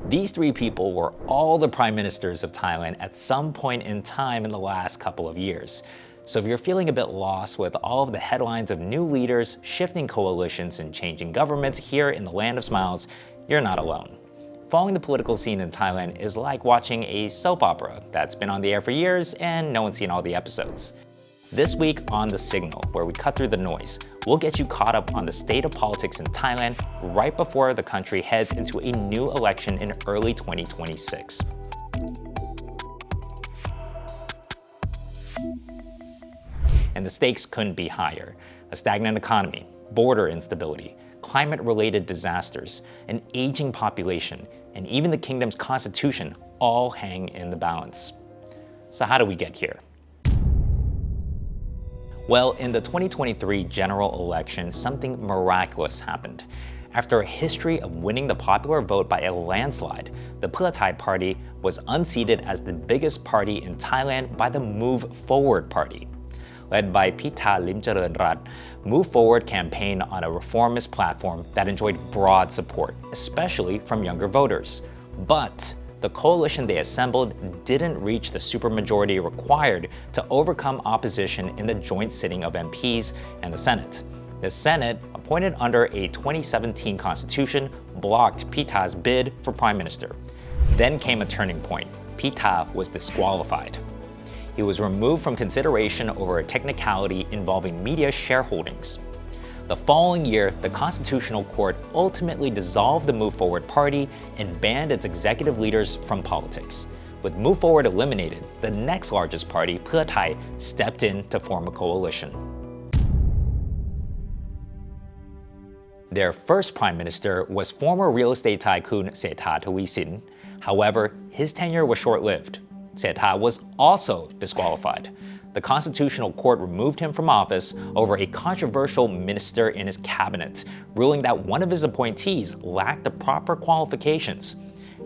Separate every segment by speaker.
Speaker 1: These three people were all the prime ministers of Thailand at some point in time in the last couple of years. So if you're feeling a bit lost with all of the headlines of new leaders, shifting coalitions, and changing governments here in the land of smiles, you're not alone. Following the political scene in Thailand is like watching a soap opera that's been on the air for years and no one's seen all the episodes. This week on The Signal, where we cut through the noise, we'll get you caught up on the state of politics in Thailand right before the country heads into a new election in early 2026. And the stakes couldn't be higher. A stagnant economy, border instability, climate-related disasters, an aging population, and even the kingdom's constitution all hang in the balance. So how do we get here? Well, in the 2023 general election, something miraculous happened. After a history of winning the popular vote by a landslide, the Pheu Thai party was unseated as the biggest party in Thailand by the Move Forward party. Led by Pheu Thai, Move Forward campaigned on a reformist platform that enjoyed broad support, especially from younger voters. But the coalition they assembled didn't reach the supermajority required to overcome opposition in the joint sitting of MPs and the Senate. The Senate, appointed under a 2017 constitution, blocked Pheu Thai's bid for prime minister. Then came a turning point. Pheu Thai was disqualified. He was removed from consideration over a technicality involving media shareholdings. The following year, the Constitutional Court ultimately dissolved the Move Forward party and banned its executive leaders from politics. With Move Forward eliminated, the next largest party, Pheu Thai, stepped in to form a coalition. Their first prime minister was former real estate tycoon Pheu Thai. However, his tenure was short-lived. Pheu Thai was also disqualified. The Constitutional Court removed him from office over a controversial minister in his cabinet, ruling that one of his appointees lacked the proper qualifications.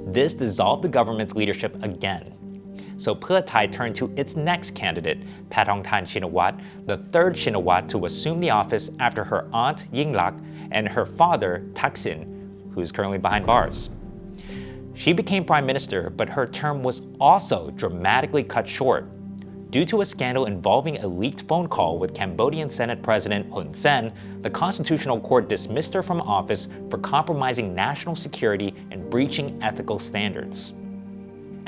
Speaker 1: This dissolved the government's leadership again. So Pheu Thai turned to its next candidate, Pathongthan Shinawatra, the third Shinawatra to assume the office after her aunt Yingluck and her father Thaksin, who is currently behind bars. She became prime minister, but her term was also dramatically cut short. Due to a scandal involving a leaked phone call with Cambodian Senate President Hun Sen, the Constitutional Court dismissed her from office for compromising national security and breaching ethical standards.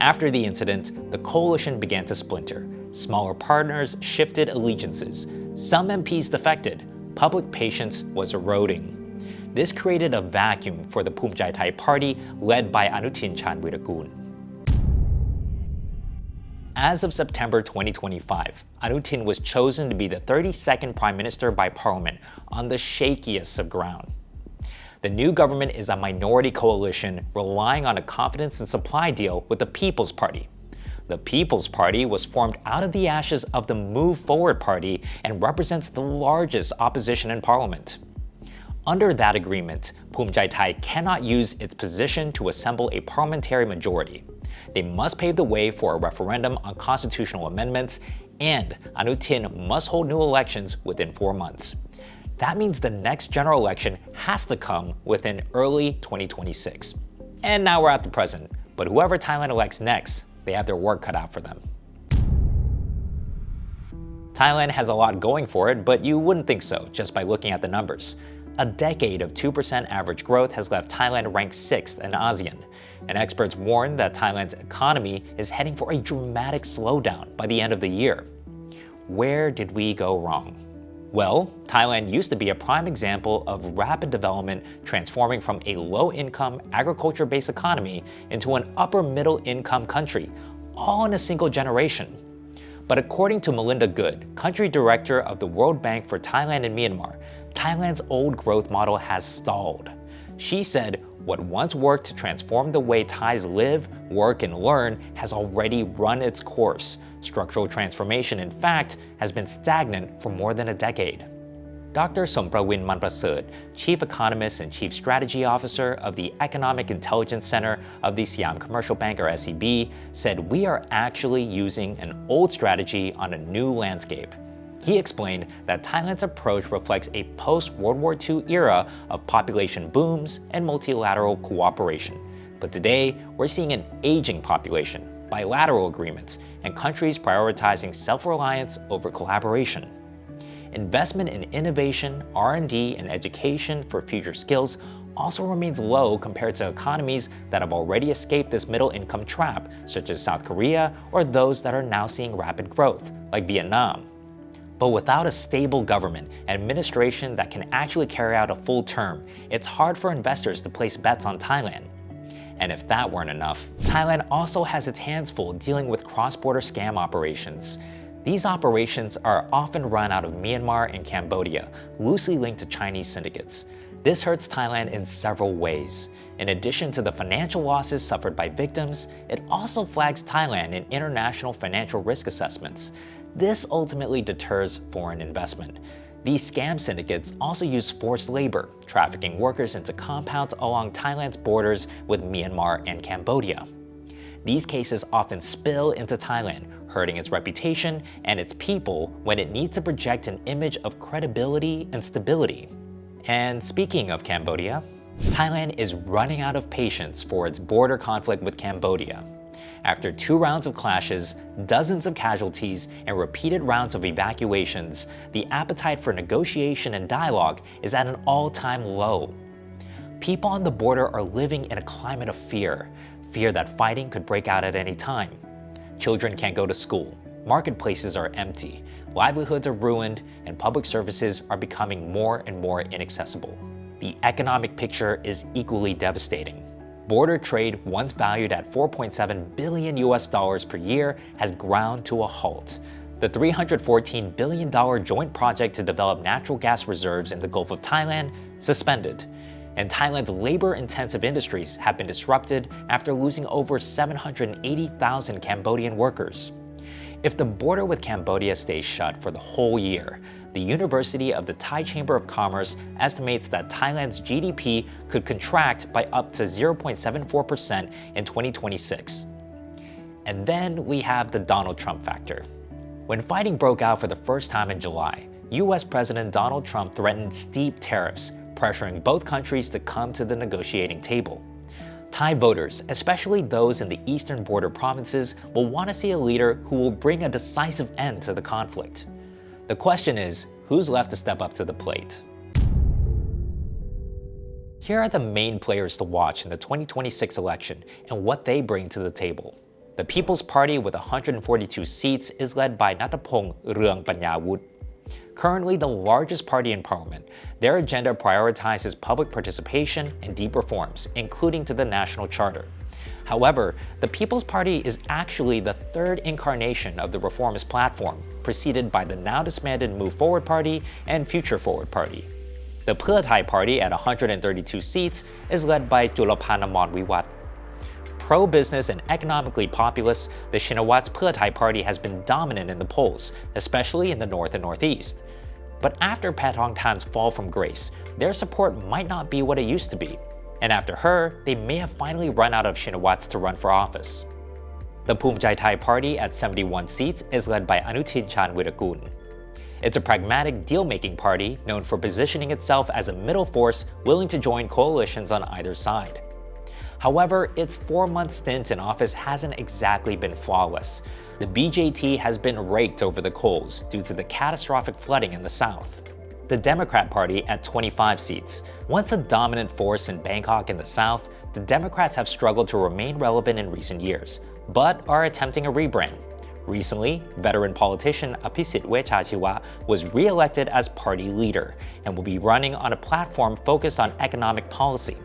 Speaker 1: After the incident, the coalition began to splinter. Smaller partners shifted allegiances. Some MPs defected. Public patience was eroding. This created a vacuum for the Phumjai Thai party led by Anutin Charnvirakul. As of September 2025, Anutin was chosen to be the 32nd prime minister by parliament on the shakiest of ground. The new government is a minority coalition relying on a confidence and supply deal with the People's Party. The People's Party was formed out of the ashes of the Move Forward party and represents the largest opposition in parliament. Under that agreement, Phumjai Thai cannot use its position to assemble a parliamentary majority. They must pave the way for a referendum on constitutional amendments, and Anutin must hold new elections within 4 months. That means the next general election has to come within early 2026. And now we're at the present, but whoever Thailand elects next, they have their work cut out for them. Thailand has a lot going for it, but you wouldn't think so just by looking at the numbers. A decade of 2% average growth has left Thailand ranked 6th in ASEAN, and experts warn that Thailand's economy is heading for a dramatic slowdown by the end of the year. Where did we go wrong? Well, Thailand used to be a prime example of rapid development, transforming from a low-income, agriculture-based economy into an upper-middle-income country, all in a single generation. But according to Melinda Good, country director of the World Bank for Thailand and Myanmar, Thailand's old growth model has stalled. She said, what once worked to transform the way Thais live, work, and learn has already run its course. Structural transformation, in fact, has been stagnant for more than a decade. Dr. Sompravin Manprasert, Chief Economist and Chief Strategy Officer of the Economic Intelligence Center of the Siam Commercial Bank, or SCB, said we are actually using an old strategy on a new landscape. He explained that Thailand's approach reflects a post-World War II era of population booms and multilateral cooperation, But today, we're seeing an aging population, bilateral agreements, and countries prioritizing self-reliance over collaboration. Investment in innovation, R&D, and education for future skills also remains low compared to economies that have already escaped this middle-income trap, such as South Korea or those that are now seeing rapid growth, like Vietnam. But without a stable government and administration that can actually carry out a full term, it's hard for investors to place bets on Thailand. And if that weren't enough, Thailand also has its hands full dealing with cross-border scam operations. These operations are often run out of Myanmar and Cambodia, loosely linked to Chinese syndicates. This hurts Thailand in several ways. In addition to the financial losses suffered by victims, it also flags Thailand in international financial risk assessments. This ultimately deters foreign investment. These scam syndicates also use forced labor, trafficking workers into compounds along Thailand's borders with Myanmar and Cambodia. These cases often spill into Thailand, hurting its reputation and its people when it needs to project an image of credibility and stability. And speaking of Cambodia, Thailand is running out of patience for its border conflict with Cambodia. After 2 rounds of clashes, dozens of casualties, and repeated rounds of evacuations, the appetite for negotiation and dialogue is at an all-time low. People on the border are living in a climate of fear that fighting could break out at any time. Children can't go to school, marketplaces are empty, livelihoods are ruined, and public services are becoming more and more inaccessible. The economic picture is equally devastating. Border trade, once valued at $4.7 billion per year, has ground to a halt. The $314 billion joint project to develop natural gas reserves in the Gulf of Thailand suspended. And Thailand's labor-intensive industries have been disrupted after losing over 780,000 Cambodian workers. If the border with Cambodia stays shut for the whole year, the University of the Thai Chamber of Commerce estimates that Thailand's GDP could contract by up to 0.74% in 2026. And then we have the Donald Trump factor. When fighting broke out for the first time in July, US President Donald Trump threatened steep tariffs, pressuring both countries to come to the negotiating table. Thai voters, especially those in the eastern border provinces, will want to see a leader who will bring a decisive end to the conflict. The question is, who's left to step up to the plate? Here are the main players to watch in the 2026 election and what they bring to the table. The People's Party with 142 seats is led by Nattapong Ruangpanyawut. Currently the largest party in parliament, their agenda prioritizes public participation and deep reforms, including to the national charter. However, the People's Party is actually the 3rd incarnation of the reformist platform, preceded by the now disbanded Move Forward Party and Future Forward Party. The Pheu Thai Party at 132 seats is led by Julaphanamon Pro-business and economically populist, the Shinawat's Pheu Thai Party has been dominant in the polls, especially in the north and northeast. But after Paetongtarn's fall from grace, their support might not be what it used to be. And after her, they may have finally run out of Shinawats to run for office. The Phumjai Thai Party at 71 seats is led by Anutin Charnvirakul. It's a pragmatic deal-making party known for positioning itself as a middle force willing to join coalitions on either side. However, its 4-month stint in office hasn't exactly been flawless. The BJT has been raked over the coals due to the catastrophic flooding in the south. The Democrat Party at 25 seats. Once a dominant force in Bangkok in the south, the Democrats have struggled to remain relevant in recent years, but are attempting a rebrand. Recently, veteran politician Apisit Wechachiwa was re-elected as party leader and will be running on a platform focused on economic policy.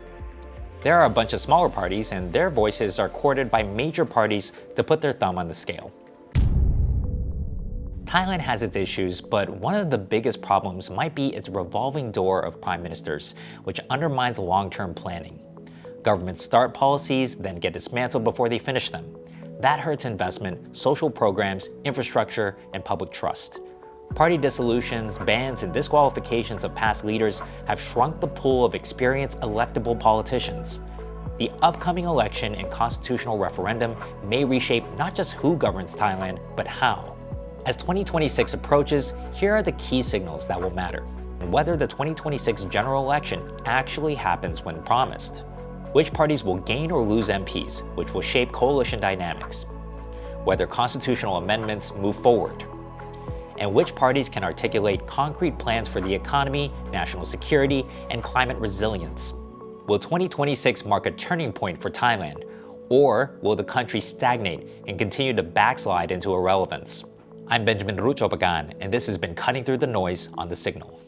Speaker 1: There are a bunch of smaller parties, and their voices are courted by major parties to put their thumb on the scale. Thailand has its issues, but one of the biggest problems might be its revolving door of prime ministers, which undermines long-term planning. Governments start policies, then get dismantled before they finish them. That hurts investment, social programs, infrastructure, and public trust. Party dissolutions, bans, and disqualifications of past leaders have shrunk the pool of experienced electable politicians. The upcoming election and constitutional referendum may reshape not just who governs Thailand, but how. As 2026 approaches, here are the key signals that will matter, and whether the 2026 general election actually happens when promised. Which parties will gain or lose MPs, which will shape coalition dynamics? Whether constitutional amendments move forward? And which parties can articulate concrete plans for the economy, national security, and climate resilience? Will 2026 mark a turning point for Thailand, or will the country stagnate and continue to backslide into irrelevance? I'm Benjamin Ruchopagan, and this has been Cutting Through the Noise on The Signal.